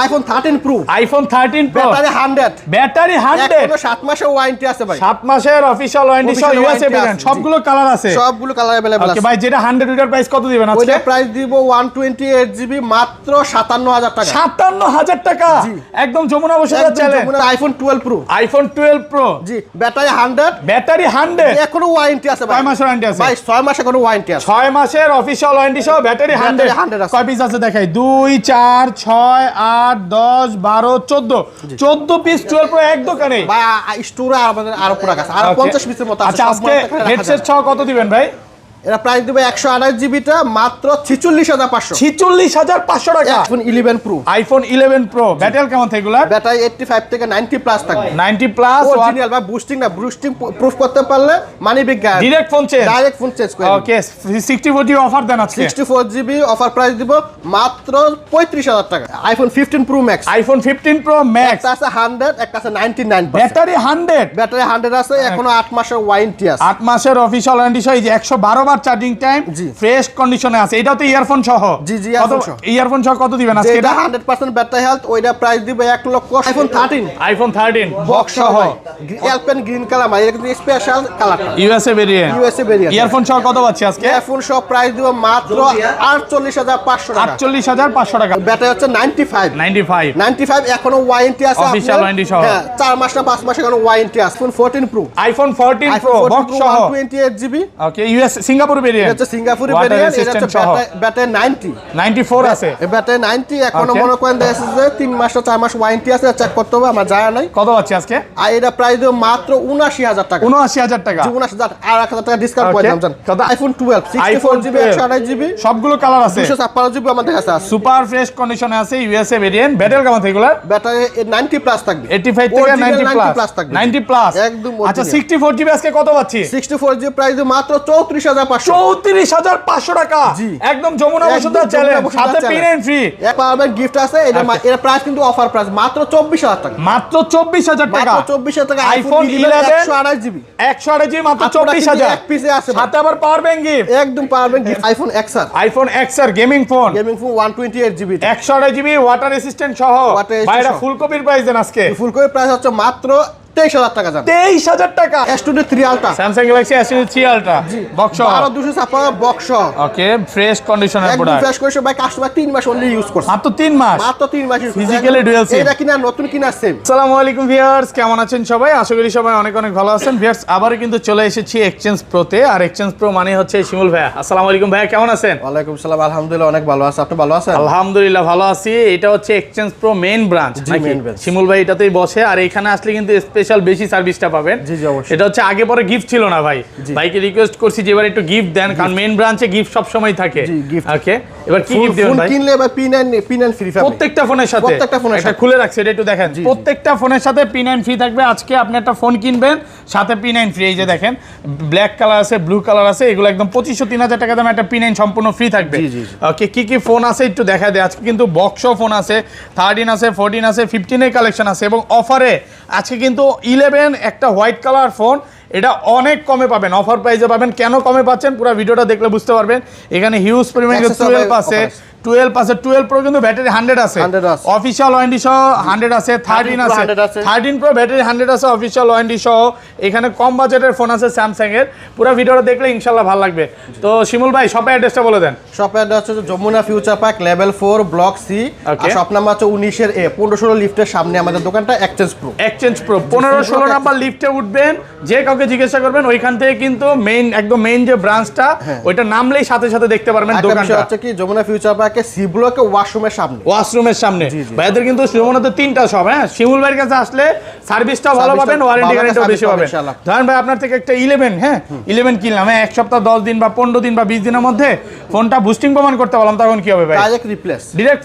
IPhone 13 Pro, iPhone 13 Pro battery 100, battery 100 এখনো 7 মাসের warranty আছে ভাই। 7 মাসের অফিশিয়াল ওয়ারেন্টি সহ ইউএসএ ভেরিয়েন্ট, সবগুলো কালার আছে, সবগুলো কালার अवेलेबल আছে। ওকে ভাই, যেটা 100 লিটার প্রাইস কত দিবেন আজকে? ওইটা প্রাইস দিব 128 জিবি মাত্র 57000 টাকা। 57000 টাকা, একদম Jamuna Bashundhara challenge. IPhone 12 Pro, iPhone 12 Pro, জি ব্যাটারি 100, ব্যাটারি 100, এখনো ওয়ারেন্টি আছে ভাই। 6 মাসের ওয়ারেন্টি আছে ভাই, 6 মাসের কোনো ওয়ারেন্টি আছে। 6 মাসের অফিশিয়াল ওয়ারেন্টি সহ ব্যাটারি 100 আছে। কয় পিস আছে দেখাই? 2 4 6 8 10 12 14 পিস 12 প্রো এক দোকানে ভাই। স্টোরে আমাদের আরো প্রোডাক্ট আছে, আরো 50 পিসের মতো আছে। আচ্ছা, আজকে হেডসেট সহ কত দিবেন ভাই? এরা প্রাইস দিবে 128 জিবিটা মাত্র 46500। 46500 টাকা। IPhone 11 pro, iPhone 11 pro battery কেমন থাকে এগুলা? ব্যাটারি 85 থেকে 90 প্লাস থাকবে। 90 প্লাস, অরিজিনাল ভাই, বুস্টিং না, বুস্টিং প্রুফ করতে পারলে money back guarantee. Direct phone change, direct phone change করে। ওকে, 64 জিবি অফার দেন আজকে। 64 জিবি অফার প্রাইস দিব মাত্র 35000 টাকা। IPhone 15 pro max, iPhone 15 pro max, একটা আছে 100, একটা আছে 99%। ব্যাটারি 100, ব্যাটারি 100 আছে, এখনো 8 মাসের ওয়ারেন্টি আছে। 8 মাসের অফিশিয়াল ওয়ারেন্টি সহ, এই যে 112 বার চার্জিং টাইম, জি। ফ্রেশ কন্ডিশনে আছে। এটাও তো ইয়ারফোন সহ? জি, জি, ইয়ারফোন সহ। ইয়ারফোন সহ কত দিবেন আজকে এটা এটা? 100% ব্যাটারি হেলথ, ওইটা প্রাইস দিব 1 লক্ষ। আইফোন 13 আইফোন 13 বক্স সহ, অ্যালপেন গ্রিন কালার, মানে এটা কিন্তু স্পেশাল কালারটা, USA variant. USA variant. Earphone সহ কত পাচ্ছি আজকে? আইফোন সহ প্রাইস দিব মাত্র 48500 টাকা। 48500 টাকা। ব্যাটারি হচ্ছে 95, এখনো ওয়ারেন্টি আছে। Official warranty সহ। হ্যাঁ, 4 মাস না 5 মাস এখনো ওয়ারেন্টি আছে। IPhone 14 Pro, iPhone 14 Pro box সহ, 128 জিবি। ওকে, ইউএস সিঙ্গাপুর এটা ভেরিয়েন্ট, হচ্ছে সিঙ্গাপুরি Water ভেরিয়েন্ট। এটা resistant হচ্ছে সহ। ব্যাটারি 90, 94 আছে। ব্যাটারি 90 এখনো Okay. মনে করেন দেখা যাচ্ছে যে 3 মাস না 4 মাস ওয়ারেন্টি আছে, চেক করতে হবে, আমার জানা নাই। কত পাচ্ছি আজকে? আর এটা প্রাইস দিব মাত্র 79000 টাকা। 79000 টাকা। 79000 আর 1000 টাকা ডিসকাউন্ট করে Okay. দাম জান। কত? আইফোন 12 64 জিবি 128 জিবি সবগুলো কালার আছে, 256 জিবি আমাদের কাছে আছে। সুপার ফ্রেশ কন্ডিশনে আছে, ইউএসএ ভেরিয়েন্ট। ব্যাটারি কেমন থাকে এগুলা? ব্যাটারি 90 প্লাস থাকবে, 85 থেকে Original 90 প্লাস থাকবে, 90 প্লাস একদম আচ্ছা, original। 64 জিবি আজকে কত পাচ্ছি? 64 জিবি প্রাইস দিব মাত্র 34500। 34500 টাকা, জি। একদম যমুনা বসুন্ধরা চ্যালেঞ্জ, সাথে পিন এন্ড ফ্রি। এক পাওয়ার গিফট আছে। এটা প্রাইস কিন্তু অফার প্রাইস মাত্র 24000 টাকা। মাত্র 24000 টাকা। মাত্র 24000 টাকা। আইফোন 11 128 জিবি, 128 জিবি মাত্র 24000। এক পিসে আছে ভাই। সাথে আবার পাওয়ার ব্যাংক গিফট, একদম power gift. IPhone XR, iPhone XR gaming phone, 128 GB, 128 GB water resistant সহ। Water resistant ভাইরা সহ। ফুলকপির প্রাইস দেন আজকে। ফুল করে প্রাইস হচ্ছে মাত্র 23000 টাকা জান। 23000 টাকা। S23 ultra, Samsung Galaxy S23 ultra box সহ, 12256 বক্স সহ, ওকে, ফ্রেশ কন্ডিশনের একদম প্রোডাক্ট। ফ্রেশ করে ভাই। কাস্টমার 3 মাস অনলি ইউজ করছে, মাত্র 3 মাস। মাত্র 3 মাস ইউজ করছে। Physically dual SIM। এটা কিনা নতুন কিনা সেম। আসসালামু আলাইকুম ভিউয়ার্স, কেমন আছেন সবাই? আশা করি সবাই অনেক অনেক ভালো আছেন। ভিউয়ার্স, আবারও কিন্তু চলে এসেছি এক্সচেঞ্জ প্রোতে। আর এক্সচেঞ্জ প্রো মানে হচ্ছে শিমুল ভাইয়া। আসসালামু আলাইকুম ভাইয়া, কেমন আছেন? ওয়ালাইকুম সালাম, আলহামদুলিল্লাহ অনেক ভালো আছে। আপনি ভালো আছেন? আলহামদুলিল্লাহ ভালো আছি। এটা হচ্ছে এক্সচেঞ্জ প্রো মেইন ব্রাঞ্চ নাকি? main branch। শিমুল ভাই এটাতেই বসে। আর এখানে আসলে কিন্তু স্পেশাল বেশি সার্ভিসটা পাবেন। জি, জি, অবশ্যই। এটা হচ্ছে আগে পরে গিফট ছিল না ভাই, ভাইকে রিকোয়েস্ট করছি যে এবার একটু গিফট দেন, কারণ মেইন ব্রাঞ্চে গিফট সব সময় থাকে। জি, gift। ওকে, এবার কি গিফট দিবেন ফোন ভাই? কিনলে বা পিন এন্ড ফ্রি পাবেন প্রত্যেকটা ফোনের সাথে, প্রত্যেকটা ফোনের এটা সাথে। খুলে রাখছে, এটা একটু দেখেন। প্রত্যেকটা ফোনের সাথে পিন এন্ড ফ্রি থাকবে। আজকে আপনি একটা ফোন কিনবেন, সাথে পিন এন্ড ফ্রি। এই যে দেখেন, ব্ল্যাক কালার আছে, ব্লু কালার আছে, এগুলো একদম 2500-3000 টাকা দামে একটা পিন এন্ড সম্পূর্ণ ফ্রি থাকবে। জি, জি, জি। ওকে, কি কি ফোন আছে একটু দেখা দেয়। আজকে কিন্তু বক্স ফোন আছে, 13 আছে, 14 আছে, 15 এর কালেকশন আছে, এবং অফারে আজকে কিন্তু 11 একটা হোয়াইট কালার ফোন, এটা অনেক কমে পাবেন, অফার প্রাইসে পাবেন। কেন কমে পাচ্ছেন পুরো ভিডিওটা দেখলে বুঝতে পারবেন। এখানে হিউজ পরিমাণে 12 আছে, 12 প্রো কিন্তু ব্যাটারি 100 আছে, অফিশিয়াল ওয়ারেন্টি সহ 100 আছে, 13 আছে, 13 প্রো ব্যাটারি 100 আছে, অফিশিয়াল ওয়ারেন্টি সহ। এখানে কম বাজেটের ফোন আছে স্যামসাং এর। পুরো ভিডিওটা দেখলে ইনশাআল্লাহ ভালো লাগবে। তো শিমুল ভাই, শপের অ্যাড্রেসটা বলে দেন। শপের অ্যাড্রেস হচ্ছে Jamuna Future Park level 4 block C. আর শপ নাম্বার হচ্ছে 19 এর A 15-16 লিফটের সামনে আমাদের দোকানটা Exchange Pro. Exchange Pro 15-16 number লিফটে উঠবেন, যে কাউকে জিজ্ঞাসা করবেন, ওইখান থেকে কিন্তু মেইন একদম মেইন যে ব্রাঞ্চটা, ওইটা নামলেই সাথে সাথে দেখতে পারবেন দোকানটা। হচ্ছে কি যমুনা ফিউচার পার্কে সি ব্লকে ওয়াশরুমের সামনে, ওয়াশরুমের সামনে। ভাইদের কিন্তু যমুনাতে 3টা শপ। হ্যাঁ, শিমুল ভাইয়ের কাছে আসলে সার্ভিসটাও ভালো পাবেন, ওয়ারেন্টি গ্যারান্টিও বেশি পাবেন। ধরেন ভাই আপনার থেকে একটা 11 কিনলাম, হ্যাঁ, এক সপ্তাহ 10 দিন বা 15 দিন বা 20 দিনের মধ্যে ফোনটা বুস্টিং প্রমাণ করতে পারলাম, তখন কি হবে ভাই? Direct replace, direct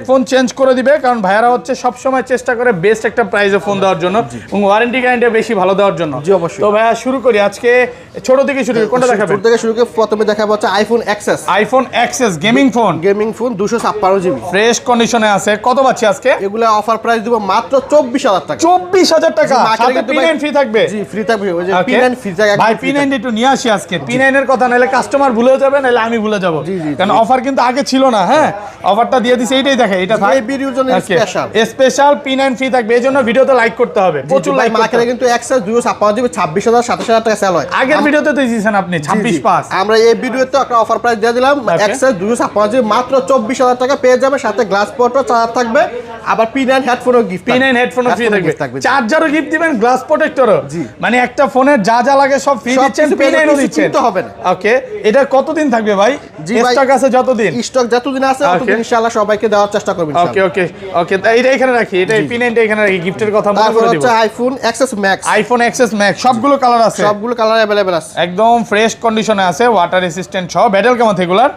phone change করে দিবে। কারণ ভাইয়ারা হচ্ছে সব সময় চেষ্টা করে বেস্ট একটা প্রাইসে ফোন দেওয়ার জন্য এবং ওয়ারেন্টি গ্যারান্টি বেশি ভালো দেওয়ার জন্য। জি, অবশ্যই। তো ভাইয়া শুরু করি, আজকে ছোট থেকে শুরু করি, কোনটা দেখাবেন? ছোট থেকে শুরু করে প্রথমে দেখাবো হচ্ছে iPhone XS। IPhone XS gaming gaming phone 256 GB fresh কন্ডিশনে আছে। কত পাচ্ছি আজকে? এগুলা অফার প্রাইস দিব মাত্র 24000 টাকা। 24000 টাকা, সাথে P9 ফ্রি থাকবে। জি ফ্রি থাকবে, ওই যে P9 ফ্রি থাকবে। ভাই P9 একটু নিয়ে আসি আজকে। P9 এর কথা নালে কাস্টমার ভুলে যাবে, নালে আমি ভুলে যাব, কারণ অফার কিন্তু আগে ছিল না। হ্যাঁ, অফারটা দিয়ে দিছি, এইটাই দেখে, এটা ভাই এই ভিডিওর জন্য স্পেশাল P9 ফ্রি থাকবে। এজন্য ভিডিওতে লাইক করতে হবে, প্রচুর লাইক। মার্কেটে কিন্তু এক্সেস 256 জিবি 26000 27000 টাকা সেল হয়। আগের ভিডিওতে তো দিয়েছেন আপনি 26.5, আমরা এই ভিডিওতে একটা অফার প্রাইস দিয়ে দিলাম। এক্সেস 256 জিবি মাত্র 24000 টাকা পেয়ে যাবে, সাথে গ্লাস পোর্টও চার্জার থাকবে, আবার P9 হেডফোনও গিফট, P9 হেডফোনও ফ্রি থাকবে, চার্জারও গিফট দিবেন, গ্লাস প্রোটেক্টরও। মানে একটা ফোনের যা যা লাগে সব ফ্রি দিচ্ছেন, P9ও দিচ্ছেন। হবে না। ওকে, এটা কতদিন থাকবে ভাই? স্টক আছে যতদিন, স্টক যতদিন আছে ততদিন ইনশাআল্লাহ সবাইকে দেওয়ার চেষ্টা করব ইনশাআল্লাহ। ওকে ওকে ওকে, এটা এখানে রাখি, এটা P9টা এখানে রাখি, গিফটের কথা মনে তারপর করে দিব। হচ্ছে iPhone XS max, iPhone XS max সবগুলো কালার আছে, সবগুলো কালার अवेलेबल আছে, একদম ফ্রেশ কন্ডিশনে আছে, ওয়াটার রেসিস্ট্যান্ট সহ। ব্যাটারি কেমন এগুলার?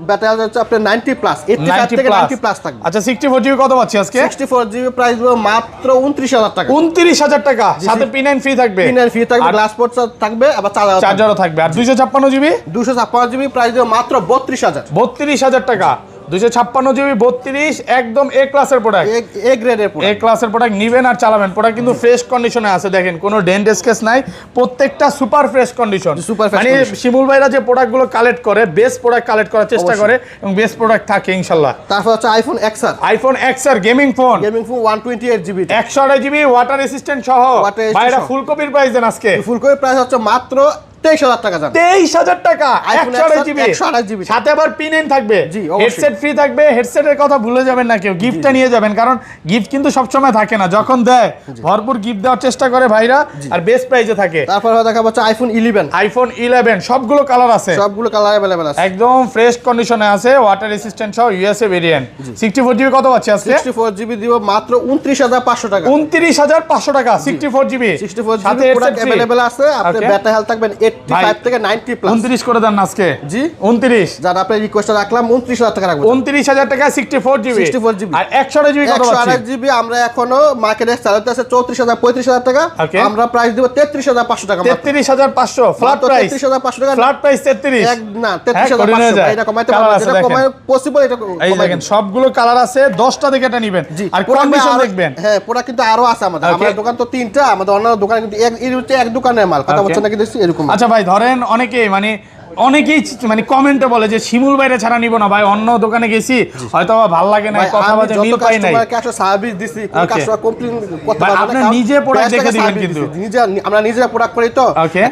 ব্যাটারি হচ্ছে আপনার 90 প্লাস, 85 থেকে 90 প্লাস থাকবে। আচ্ছা 64 জিবি কত পাচ্ছি আজকে? 64 জিবি প্রাইস দিব মাত্র 29000 টাকা। 29000 টাকা, সাথে P9 ফ্রি থাকবে। P9 ফ্রি থাকবে, গ্লাস পোর্ট থাকবে, আবার চার্জারও থাকবে। আর 256 জিবি? 256 জিবি প্রাইস দিব মাত্র 32000। 32000 টাকা, 256 জিবি 32, একদম এ ক্লাসের প্রোডাক্ট, এ গ্রেডের প্রোডাক্ট, এ ক্লাসের প্রোডাক্ট নিবেন আর চালাবেন। প্রোডাক্ট কিন্তু ফ্রেশ কন্ডিশনে আছে, দেখেন কোনো ডেন্ট স্কেচ নাই, প্রত্যেকটা সুপার ফ্রেশ কন্ডিশন। মানে শিমুল ভাইরা যে প্রোডাক্টগুলো কালেক্ট করে, বেস্ট প্রোডাক্ট কালেক্ট করার চেষ্টা করে এবং বেস্ট প্রোডাক্ট থাকে ইনশাআল্লাহ। তারপর হচ্ছে iPhone XR, iPhone XR gaming phone 128 GB, 128 GB water resistant সহ। ভাইরা ফুল কপির প্রাইস দেন আজকে। ফুল কপির প্রাইস হচ্ছে মাত্র 23000 টাকা। 23000 টাকা, 128 জিবি, সাথে আবার P9 থাকবে, জি হেডসেট ফ্রি থাকবে। হেডসেটের কথা ভুলে যাবেন না কেউ, গিফটটা নিয়ে যাবেন, কারণ গিফট কিন্তু সবসময় থাকে না, যখন দেয় ভরপুর গিফট দেওয়ার চেষ্টা করে ভাইরা, আর বেস্ট প্রাইসে থাকে। তারপর দেখা হচ্ছে আইফোন 11 সবগুলো কালার আছে, সবগুলো কালার अवेलेबल আছে, একদম ফ্রেশ কন্ডিশনে আছে, ওয়াটার রেসিস্ট্যান্ট সহ, ইউএসএ ভেরিয়েন্ট। 64 জিবি কত পাচ্ছি আজকে? 64 জিবি দিব মাত্র 29500 টাকা। 29500 টাকা 64 জিবি, সাথে প্রোডাক্ট अवेलेबल আছে। আপনার ব্যাটারি হেলথ থাকবে 85 থেকে 90 প্লাস। 29 করে দেন আজকে। জি 29, যারা আপনি রিকোয়েস্ট রাখলাম 29000 টাকা রাখবেন। 29000 টাকা 64 জিবি। আর 128 জিবি কত পাচ্ছি? 128 জিবি আমরা এখনো মার্কেটে চালাতে আছে 34000 35000 টাকা, আমরা প্রাইস দিব 33500 টাকা। 33500 ফ্ল্যাট প্রাইস, 33500 টাকা ফ্ল্যাট প্রাইস 33, না 33500, এটা কমাইতে পারবেন, যেটা কমায় পসিবল এটা এই দেখেন সবগুলো কালার আছে, 10টা দেখে এটা নেবেন। আর কন্ডিশন দেখবেন। হ্যাঁ, প্রোডাক্ট কিন্তু আরো আছে আমাদের, আমাদের দোকান তো 3টা, আমাদের অন্য দোকানে কিন্তু এক দোকানের মাল, কথা বলছেন নাকি দেখছি এরকম। আচ্ছা ভাই, ধরেন অনেকেই মানে কমেন্টে বলে যে শিমুল বাইরে ছাড়া নিব না ভাই, অন্য দোকানে গেছি হয়তো ভালো লাগে না, কথা বাজে মিল পাই নাই, সার্ভিস দিছি, কোন কাস্টমার কমপ্লেইন করতে পারে না, আপনি নিজে প্রোডাক্ট দেখে দিবেন, কিন্তু আমরা নিজেরা প্রোডাক্ট করি তো,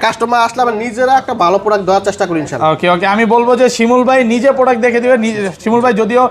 কাস্টমার আসলে আমরা নিজেরা একটা ভালো প্রোডাক্ট দেওয়ার চেষ্টা করি ইনশাআল্লাহ। ওকে ওকে, আমি বলবো যে শিমুল ভাই নিজে প্রোডাক্ট দেখে দিবেন। শিমুল ভাই যদিও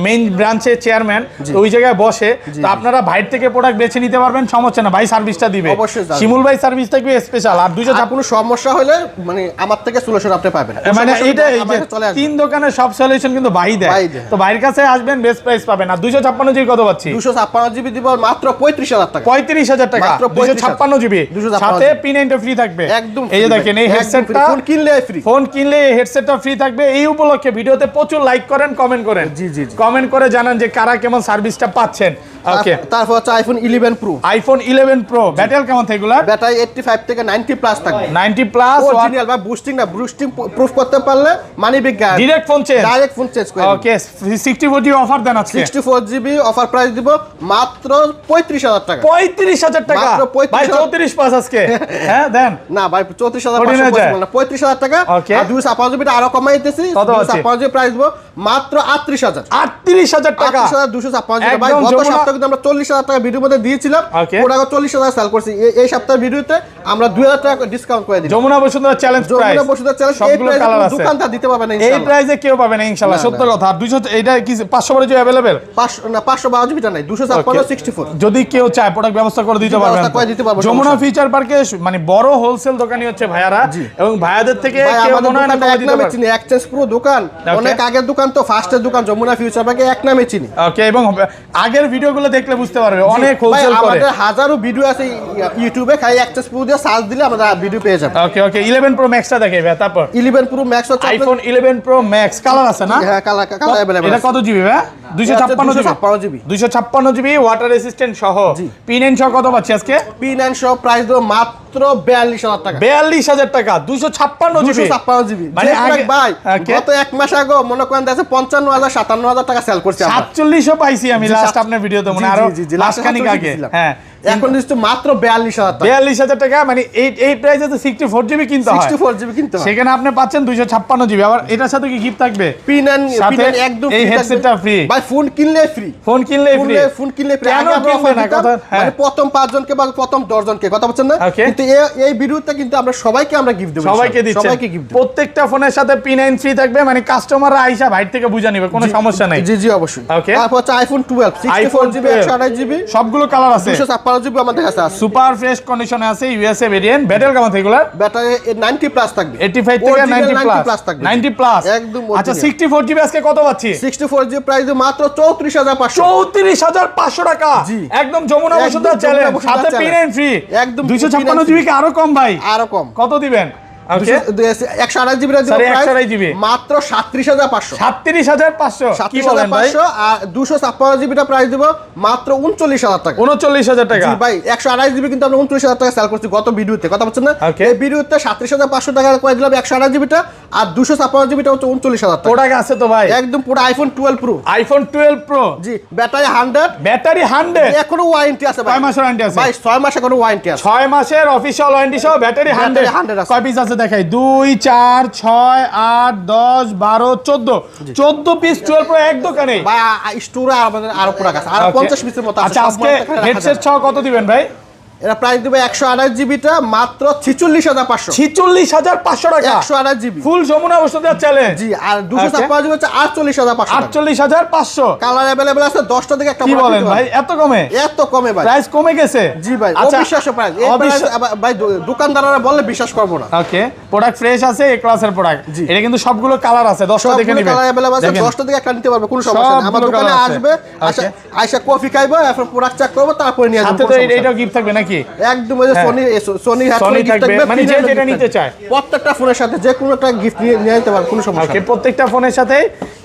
মেইন ব্রাঞ্চের চেয়ারম্যান, ওই জায়গায় বসে, তো আপনারা ভাই থেকে প্রোডাক্ট বেছে নিতে পারবেন, সমস্যা না, ভাই সার্ভিসটা দিবে অবশ্যই। শিমুল ভাই সার্ভিস থাকবে স্পেশাল। আর 200 কোনো সমস্যা হলে মানে আমার থেকে সলিউশন আপনি পাবেন, মানে এটা এই যে 3 দোকানের সব সলিউশন কিন্তু ভাই দেয়, তো ভাইয়ের কাছে আসবেন, বেস্ট প্রাইস পাবেন। আর 256 জিবি কত পাচ্ছি? 256 জিবি দিব মাত্র 35000 টাকা। 35000 টাকা 256 জিবি, সাথে P9 টা ফ্রি থাকবে একদম। এই যে দেখেন এই হেডসেটটা ফোন কিনলে ফ্রি, ফোন কিনলে এই হেডসেটটা ফ্রি থাকবে। এই উপলক্ষে ভিডিওতে প্রচুর লাইক করেন, কমেন্ট করেন, জি জি কমেন্ট করে জানান যে কারা কেমন সার্ভিসটা পাচ্ছেন। ওকে, তারপর হচ্ছে iPhone 11 pro, iPhone 11 pro battery কেমন থাকে এগুলা? ব্যাটারি 85 থেকে 90 প্লাস থাকবে, 90 প্লাস, অরিজিনাল বা বুস্টিং না, বুস্টিং প্রুফ করতে পারলে money back guarantee, direct phone change করে। ওকে, 64 জিবি অফার দেন আজকে। 64 জিবি অফার প্রাইস দিব মাত্র 35000 টাকা। 35000 টাকা ভাই, 34 পাস আজকে। হ্যাঁ দেন না ভাই, 34500 না, 35000 টাকা। আর 256 জিবিটা আরো কমাই দিতেছি, 256 জিবি প্রাইস দিব মাত্র 38000। 38000 টাকা, 256 জিবি ভাই। গত সপ্তাহে কিন্তু আমরা 40000 টাকা ভিডিওর মধ্যে দিয়েছিলাম, ওটা 40000 সেল করছি। এই সপ্তাহের ভিডিওতে আমরা 2000 টাকা ডিসকাউন্ট করে দিই। Jamuna Bashundhara challenge price, Jamuna Bashundhara challenge, এই প্রাইসে দোকানদার দিতে পারবে না ইনশাআল্লাহ, এই প্রাইসে কেউ পাবে না ইনশাআল্লাহ, সত্য কথা। আর 200 এটা কি 500 বড় যে अवेलेबल? 500 না, 512 জিবিটা নাই, 256 64। যদি কেউ চায় প্রোডাক্ট ব্যবস্থা করে দিতে পারবেন। যমুনা ফিচার পার্কে মানে বড় হোলসেল দোকানই হচ্ছে ভাইয়ারা, এবং ভাইয়াদের থেকে কেউ মনে হয় না কম দিতে পারবে। চিনি এক্সচেঞ্জ পুরো দোকান, অনেক আগের দোকান তো, ফার্স্টের দোকান যমুনা ফিউচার পার্কে এক নামে চিনি। ওকে, এবং আগের ভিডিওগুলো দেখলে বুঝতে পারবে অনেক হোলসেল করে। আমাদের হাজারো ভিডিও আছে ইউটিউবে, খালি এক্সচেঞ্জ পুরো দিয়ে সার্চ দিলে আমরা ভিডিও পেয়ে যাবেন। ওকে ওকে, 11 প্রো ম্যাক্সটা দেখে ভাই। তারপর 11 প্রো ম্যাক্স হচ্ছে আইফোন 11 প্রো ম্যাক্স, কালার আছে না? হ্যাঁ, কালার अवेलेबल। এটা কত জিবি ভাই? 256 জিবি, 256 জিবি ওয়াটার রেসিস্ট্যান্ট সহ, P9 সহ কত পাচ্ছি আজকে? P9 সহ প্রাইস দেব মাত্র মাত্র 42000 টাকা। 42000 টাকা 256 জিবি। 256 জিবি মানে ভাই গত এক মাস আগে মনে করেন আছে 55000 57000 টাকা সেল করছে আমরা। 4700 পাইছি আমি লাস্ট আপনার ভিডিওতে মনে আরো লাস্ট খানিক আগে। হ্যাঁ এখন দিচ্ছি মাত্র 42000 টাকা। 42000 টাকা মানে এই প্রাইসে তো 64 জিবি কিনতে হয়। 64 জিবি কিনতে হয়। সেখানে আপনি পাচ্ছেন 256 জিবি। আবার এটার সাথে কি গিফট থাকবে? পিন একদম এই হেডসেটটা ফ্রি। ভাই ফোন কিনলে ফ্রি। ফোন কিনলে ফ্রি। ফোন কিনলে ফ্রি। কেন কিনবে না কথা? মানে প্রথম 5 জনকে বা প্রথম 10 জনকে কথা বলছেন না? কিন্তু এই ভিডিওতে কিন্তু আমরা সবাইকে গিফট দেব। সবাইকে দিচ্ছি। সবাইকে গিফট। প্রত্যেকটা ফোনের সাথে P9 ফ্রি থাকবে, মানে কাস্টমাররা আইসা বাইরে থেকে বুঝা নেবে, কোনো সমস্যা নাই। জি জি অবশ্যই। ওকে। তারপর হচ্ছে আইফোন 12 64 জিবি 128 জিবি সবগুলো কালার আছে। 256 জিবি আমাদের কাছে আছে। সুপার ফ্রেশ কন্ডিশনে আছে, ইউএসএ ভেরিয়েন্ট। ব্যাটারি কেমন থাকবে? ব্যাটারি 90 প্লাস থাকবে। 85 থেকে 90 প্লাস থাকবে। 90 প্লাস একদম। আচ্ছা 64 জিবি আজকে কত পাচ্ছি? 64 জিবি প্রাইস মাত্র 34500। 34500 টাকা। একদম যমুনা বসুন্ধরা চ্যালেঞ্জ, সাথে P9 ফ্রি। একদম 256 জিবি কি আরো কম ভাই? আরো কম। কত দিবেন? ওকে 128 জিবি মাত্র 37500। 37500 কি বলেন ভাই? আর 256 জিবিটা প্রাইস দিব মাত্র 39000 টাকা। 39000 টাকা। জি ভাই 128 জিবি কিন্তু আমরা 29000 টাকা সেল করছি গত ভিডিওতে, কথা বলছেন না? এই ভিডিওতে 37500 টাকা করে দিলাম 128 জিবিটা, আর 256 জিবিটা হচ্ছে 39000 টাকা। প্রোডাক্ট আছে তো ভাই একদম পুরো আইফোন 12 প্রো। IPhone 12 Pro. জি ব্যাটারি 100। ব্যাটারি 100 এখনো ওয়ারেন্টি আছে ভাই। 6 মাসের ওয়ারেন্টি আছে ভাই। 6 মাসের কোনো ওয়ারেন্টি আছে। 6 মাসের অফিশিয়াল ওয়ারেন্টি সহ ব্যাটারি 100 আছে। কয় পিস আছে দেখাই? 2 4 6 8 10 12 14 পিস 12 প্রো এক দোকানে ভাই। স্টোরে আমাদের আরো প্রোডাক্ট আছে, আর 50 পিসের মতো আছে। আচ্ছা আজকে হেডসেট সহ কত দিবেন ভাই? এরা প্রাইস দিবে 128 জিবিটা মাত্র 46500। 46500 টাকা 128 GB full Jamuna Bashundhara challenge. জি আর 256 জিবি হচ্ছে 48500। 48500 কালার अवेलेबल আছে 10টা থেকে একটা। কি বলেন ভাই? এত কমে? এত কমে ভাই। প্রাইস কমে গেছে? জি ভাই অবিশ্বাস্য প্রাইস। এই প্রাইস ভাই দোকানদাররা বললে বিশ্বাস করব না। ওকে প্রোডাক্ট ফ্রেশ আছে, এ ক্লাসের প্রোডাক্ট। এটা কিন্তু সবগুলো কালার আছে, 10টা দেখে নেবেন। কালার अवेलेबल আছে 10টা থেকে একটা নিতে পারবে, কোনো সমস্যা নেই। আমার দোকানে আসবে, আইসা কফি খাইবো, এরপর প্রোডাক্ট চেক করব, তারপর নিয়ে যাবো। সাথে তো এইটাও গিফট থাকবে নাকি? একদম সোনি থাকবে, মানে যে যেটা নিতে চায় প্রত্যেকটা ফোনের সাথে যে কোনো একটা গিফট নিয়ে নিতে পারবে, কোনো সমস্যা নেই। প্রত্যেকটা ফোনের সাথে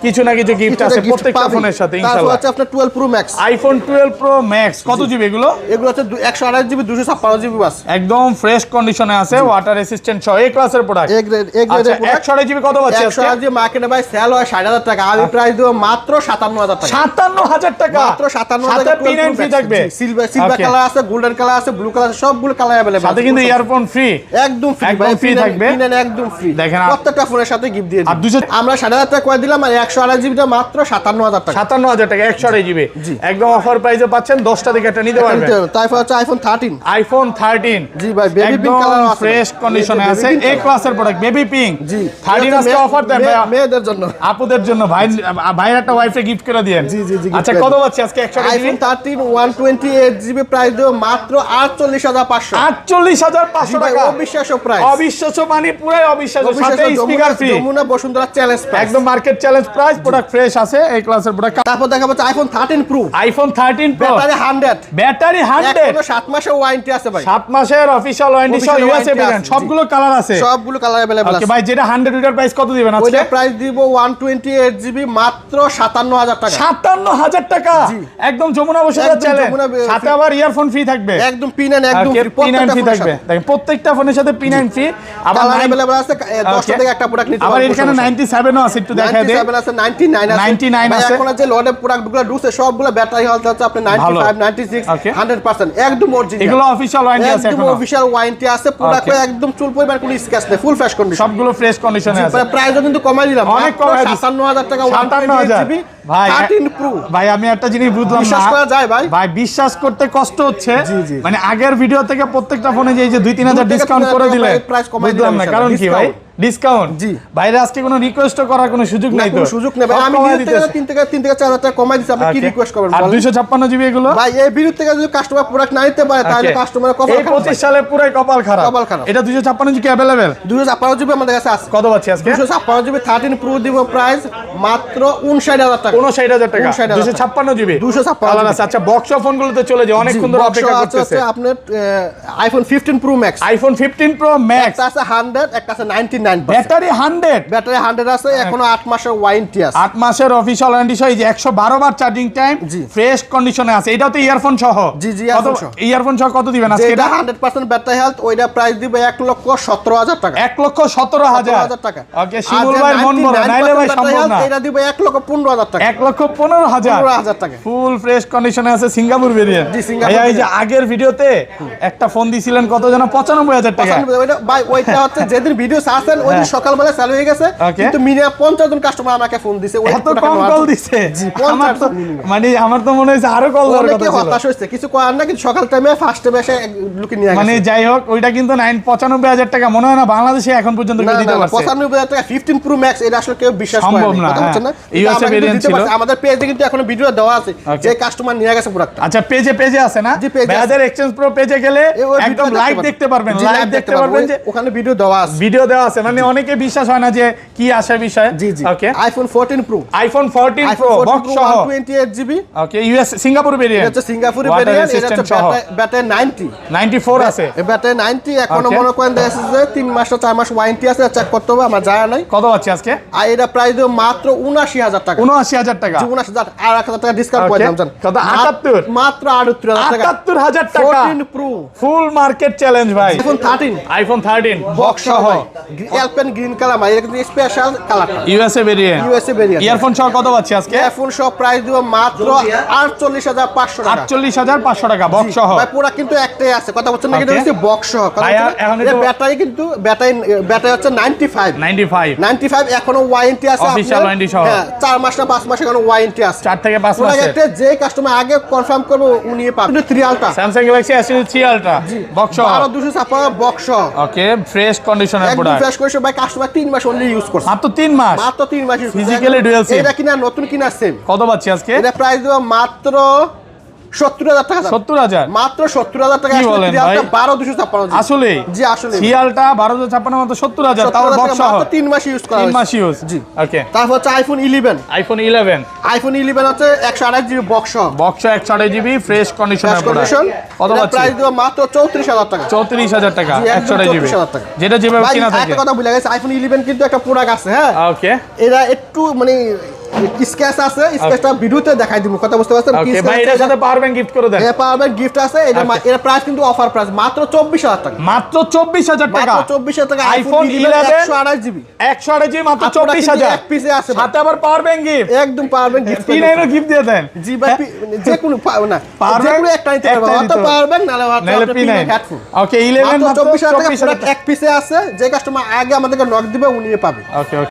কিছু না কিছু গিফট আছে প্রত্যেকটা ফোনের সাথে ইনশাআল্লাহ। তারপর আছে আপনার 12 pro max. IPhone 12 pro max কত জিবি এগুলো? এগুলো হচ্ছে 128 জিবি 256 জিবি বাস। একদম ফ্রেশ কন্ডিশনে আছে, ওয়াটার রেসিস্ট্যান্ট সহ এ ক্লাসের প্রোডাক্ট। এ গ্রেডের প্রোডাক্ট। 128 জিবি কত পাচ্ছি আজকে? 128 জিবি মার্কেটে ভাই সেল হয় 60000 টাকা, আমি প্রাইস দেব মাত্র 57000 টাকা। 57000 টাকা মাত্র 57000 টাকা। P9 ফ্রি থাকবে। সিলভার কালার আছে, গোল্ডেন কালার আছে, ব্লু কালার আছে, সবগুলো কালার अवेलेबल। সাথে কিন্তু ইয়ারফোন ফ্রি। একদম ফ্রি ভাই, ফ্রি থাকবে। P9 একদম ফ্রি। দেখেন প্রত্যেকটা ফোনের সাথে গিফট দিয়ে দিই। আর 200 আমরা 7000 টাকা করে দিলাম, আর 128 জিবিটা মাত্র 57000 টাকা। 57000 টাকা 128 জিবি একদম অফার প্রাইসে পাচ্ছেন। 10টা থেকে একটা নিতে পারবেন। তারপর হচ্ছে আইফোন 13। আইফোন 13 জি ভাই বেবি পিঙ্ক কালার আছে, ফ্রেশ কন্ডিশনে আছে, এ ক্লাসের প্রোডাক্ট বেবি পিঙ্ক। জি 13 আজকে অফার দেন ভাই মেয়েদের জন্য, আপুদের জন্য। ভাইয়ের একটা ওয়াইফে গিফট করে দিয়েন। জি জি জি। আচ্ছা কত পাচ্ছি আজকে? 128 জিবি আইফোন 13 128 জিবি প্রাইস দেব মাত্র 48500। 48500 টাকা। অবিশ্বাস্য প্রাইস। অবিশ্বাস্য মানে পুরাই অবিশ্বাস্য, সাথে speaker free. Jamuna Bashundhara challenge price. একদম market challenge price, product fresh আছে, এই ক্লাসের প্রোডাক্ট। তারপর দেখা যাচ্ছে iPhone 13 Pro. IPhone 13 Pro battery 100। Battery 100 এখনো 7 মাসের ওয়ারেন্টি আছে ভাই। 7 মাসের অফিশিয়াল ওয়ারেন্টি সহ ইউএসএ ভেরিয়েন্ট, সবগুলো কালার আছে, সবগুলো কালার अवेलेबल আছে। ওকে ভাই যেটা 100 লিটার প্রাইস কত দিবেন আজকে? ওইটা প্রাইস দিব 128 জিবি মাত্র 57000 টাকা। 57000 টাকা একদম যমুনা বসুন্ধরা চ্যালেঞ্জ, সাথে আবার ইয়ারফোন ফ্রি থাকবে। একদম P9 একদম ফ্রি। P9 ফ্রি থাকবে। দেখেন প্রত্যেকটা ফোনের সাথে P9 ফ্রি। আবার अवेलेबल আছে 10টা থেকে একটা প্রোডাক্ট নিতে আবার এখানে 97 ও আছে, একটু দেখায় দেই। 97 আছে, 99 আছে, 99 আছে। এখন যে লটে প্রোডাক্টগুলো ঢুকছে সবগুলো ব্যাটারি হেলথ আছে আপনি 95 96 100% একদম অরিজিনাল। এগুলো অফিশিয়াল ওয়ারেন্টি আছে, একদম অফিশিয়াল ওয়ারেন্টি আছে, প্রোডাক্ট একদম চুল পরিমাণ কোনো স্ক্র্যাচ নেই, ফুল ফ্রেশ কন্ডিশন, সবগুলো ফ্রেশ কন্ডিশনে আছে। প্রাইসও কিন্তু কমাই দিলাম, অনেক কমাই দিছি। 57000 টাকা 57000 জিবি ভাই 13 প্রো। ভাই আমি একটা জিনিস বুঝলাম না, বিশ্বাস করা যায় ভাই? ভাই বিশ্বাস করতে কষ্ট হচ্ছে। জি, জি। মানে আগের ভিডিও থেকে প্রত্যেকটা ফোনে যে 2-3000 ডিসকাউন্ট করে দিলে প্রাইস কমাই বুঝলাম না কারণ কি ভাই? ডিসকাউন্ট। জি। বাইরে আজকে কোনো রিকোয়েস্ট করার কোনো সুযোগ নাই তো? কোনো সুযোগ নেই ভাই, আমি ভিডিও থেকে 3 থেকে 4000 টাকা কমাই দিছি, আপনি কি রিকোয়েস্ট করবেন আর বলেন? 256 জিবি এগুলো ভাই এই ভিডিও থেকে যদি কাস্টমার প্রোডাক্ট না নিতে পারে তাহলে কাস্টমারের কপাল এই 25 সালে পুরো কপাল খারাপ। কপাল খারাপ। এটা 256 জিবি अवेलेबल। 256 জিবি আমাদের কাছে আছে। কত পাচ্ছি আজকে? 256 জিবি 13 প্রো দিব প্রাইস মাত্র 59000 টাকা। 59000 টাকা 256 জিবি 256 কালার আছে। আচ্ছা বক্স ফোনগুলোতে চলে যায়, অনেকক্ষণ ধরে অপেক্ষা করতেছে। আপনার iPhone 15 pro max. IPhone 15 pro max একটা আছে 100, একটা আছে 99। 99%। ব্যাটারি 100, ব্যাটারি 100 আছে, এখনো 8 মাসের ওয়ারেন্টি আছে। 8 মাসের অফিশিয়াল ওয়ারেন্টি সহ, এই যে 112 বার চার্জিং টাইম, জি। ফ্রেশ কন্ডিশনে আছে। এটাও তো ইয়ারফোন সহ। জি, জি, earphone সহ। ইয়ারফোন সহ কত দিবেন আজকে যেটা এটা? 100% ব্যাটারি হেলথ, ওইটা প্রাইস দিব 1,17,000 টাকা। 1,17,000 টাকা। ওকে, শিমুল ভাই মন বড়, নাইলে ভাই সম্ভব না। এটা দিব 1,15,000 টাকা। 1,15,000 15,000 টাকা। ফুল ফ্রেশ কন্ডিশনে আছে, সিঙ্গাপুর ভেরিয়েন্ট। জি, সিঙ্গাপুর ভাইয়া এই যে variant। আগের ভিডিওতে একটা ফোন দিছিলেন কত যেন, 95,000 টাকা। ওইটা ভাই, ওইটা হচ্ছে যেদিন ভিডিও ছাড়ছেন ওই দিন সকালবেলা চালু হয়ে গেছে, Okay. কিন্তু মিনিমাম 50 জন কাস্টমার আমাকে ফোন দিছে। ওই এত কম কল দিছে? জি, আমার তো 50 মানে আমার তো মনে হয়েছে আরো কল দেওয়ার অনেকে কথা ছিল। হতাশ হয়েছে, কিছু করার না, কিন্তু সকাল টাইমে ফার্স্ট টাইমে এসে লুকে নিয়ে মানে গেছে। যাই হোক, ওইটা কিন্তু 95,000 টাকা মনে হয় না বাংলাদেশে এখন পর্যন্ত না, কেউ দিতে না, পারছে। 95,000 টাকা 15 প্রো ম্যাক্স, এটা আসলে কেউ বিশ্বাস করে সম্ভব না, কথা বলছেন না? হ্যাঁ। কিন্তু USA আমরা কিন্তু variant দিতে ছিল। পারছি। আমাদের পেজে কিন্তু এখনো ভিডিও দেওয়া আছে Okay. যে কাস্টমার নিয়ে গেছে প্রোডাক্টটা। আচ্ছা, পেজে আছে না? জি, page এ আছে। বাজার এক্সচেঞ্জ প্রো পেজে গেলে ওই একদম ভিডিও লাইভ দেখতে পারবেন, জি, লাইভ live দেখতে পারবেন যে ওখানে ভিডিও দেওয়া আছে। ভিডিও দেওয়া আছে। মানে অনেকে বিশ্বাস হয় না যে কি আসে বিষয়। জি, জি। Okay, iPhone 14 Pro, iPhone 14 Pro box সহ। 128 GB. Okay, US Singapore variant, এটা হচ্ছে সিঙ্গাপুরি Water ভেরিয়েন্ট, এটা resistant হচ্ছে সহ। ব্যাটারি 90। 94 আছে। এই ব্যাটারি 90 এখনো Okay. মনে করেন দেখা যাচ্ছে যে 3 মাস 4 মাস ওয়ারেন্টি আছে, চেক করতে হবে, আমার জানা নাই। কত পাচ্ছি আজকে? আর এটা প্রাইস দেব মাত্র 79,000 টাকা। 79,000 টাকা। 79,000 আর 1,000 টাকা ডিসকাউন্ট করে Okay. দিলাম জান। কত? 78? মাত্র 78,000 টাকা। 78,000 টাকা 14 প্রো, ফুল মার্কেট চ্যালেঞ্জ ভাই। আইফোন 13 আইফোন 13 বক্স বক্স সহ সহ, অ্যালপেন গ্রিন কালার, এটা কিন্তু স্পেশাল কালারটা, USA variant. USA variant. Earphone সহ কত পাচ্ছি আজকে? আইফোন সহ প্রাইস দিব মাত্র 48,500 টাকা। 48,500 টাকা বক্স সহ। ভাই পুরো কিন্তু একটাই আছে, কথা বলছেন না, কিন্তু Okay. হচ্ছে বক্স সহ। কথা ভাইয়া, বলছেন না? এখন এটা একটু- ব্যাটারি কিন্তু ব্যাটারি হচ্ছে 95 95 এখনো ওয়ারেন্টি আছে Official আপনার। warranty সহ। হ্যাঁ, 4 মাস না 5 মাস এখনো ওয়ারেন্টি আছে। 4 থেকে 5 মাসের। প্রোডাক্টে যে কাস্টমার আগে কনফার্ম করবে উনি পাবে। 3 ultra Samsung Galaxy S3 ultra box সহ। 12,256 বক্স সহ, ওকে, ফ্রেশ কন্ডিশনের একদম প্রোডাক্ট। ফ্রেশ করেছে ভাই, কাস্টমার 3 মাস অনলি ইউজ করছে। মাত্র 3 মাস। মাত্র 3 মাস ইউজ করছে। Physically dual SIM। এটা কিনা নতুন কিনা সেম। কত পাচ্ছি আজকে? এটা প্রাইস দেব মাত্র 70,000 টাকা। 70,000 মাত্র 70,000 টাকা। কি বলেন ভাই? 12,256 আসলে জি, আসলে সিয়ালটা 1256 মাত্র 70,000 তাও 70,000 বক্স টাকা সহ। মাত্র 3 মাস ইউজ করা 3 হয়েছে। মাস ইউজ। জি। ওকে, তারপর হচ্ছে আইফোন 11 আইফোন 11 আইফোন 11 হচ্ছে 128 জিবি বক্স সহ, বক্স 128 জিবি ফ্রেশ কন্ডিশনের প্রোডাক্ট। কন্ডিশন। কত পাচ্ছি? প্রাইস দেব মাত্র 34,000 টাকা। 34,000 টাকা জি, একদম 128 জিবি, 34,000 টাকা। যেটা যেভাবে ভাই কিনা থাকে। একটা কথা ভুলে গেছে, আইফোন 11 কিন্তু একটা প্রোডাক্ট আছে, হ্যাঁ, ওকে এরা একটু মানে স্ক্র্যাচ আছে, স্ক্র্যাচটা ভিডিওতে দেখাই দিব, কথা বুঝতে পারছেন? ওকে ভাই, এটার সাথে পাওয়ার ব্যাংক গিফট করে দেন। পাওয়ার গিফট আছে, এর প্রাইস কিন্তু অফার প্রাইস মাত্র 24,000 টাকা। মাত্র 24,000 টাকা। মাত্র 24,000 টাকা আইফোন আইফোন 11 128 জিবি 128 জিবি মাত্র আপনারা কিন্তু 24,000। এক পিসে আছে ভাই। সাথে আবার পাওয়ার ব্যাংক গিফট, একদম পাওয়ার ব্যাংক গিফট P9 গিফট দিয়ে দেন। জি ভাই, যে কোনো না Power যে bank কোনো একটা নিতে পারবেন, একটাই অত নিতে হবে। পাওয়ার ব্যাংক নালে নাহলে P9 হেডফোন। ওকে, 11 মাত্র মাত্র 24,000 টাকা 24,000 এক পিসে আছে, যে কাস্টমার আগে আমাদেরকে নক দিবে উনি পাবে। ওকে।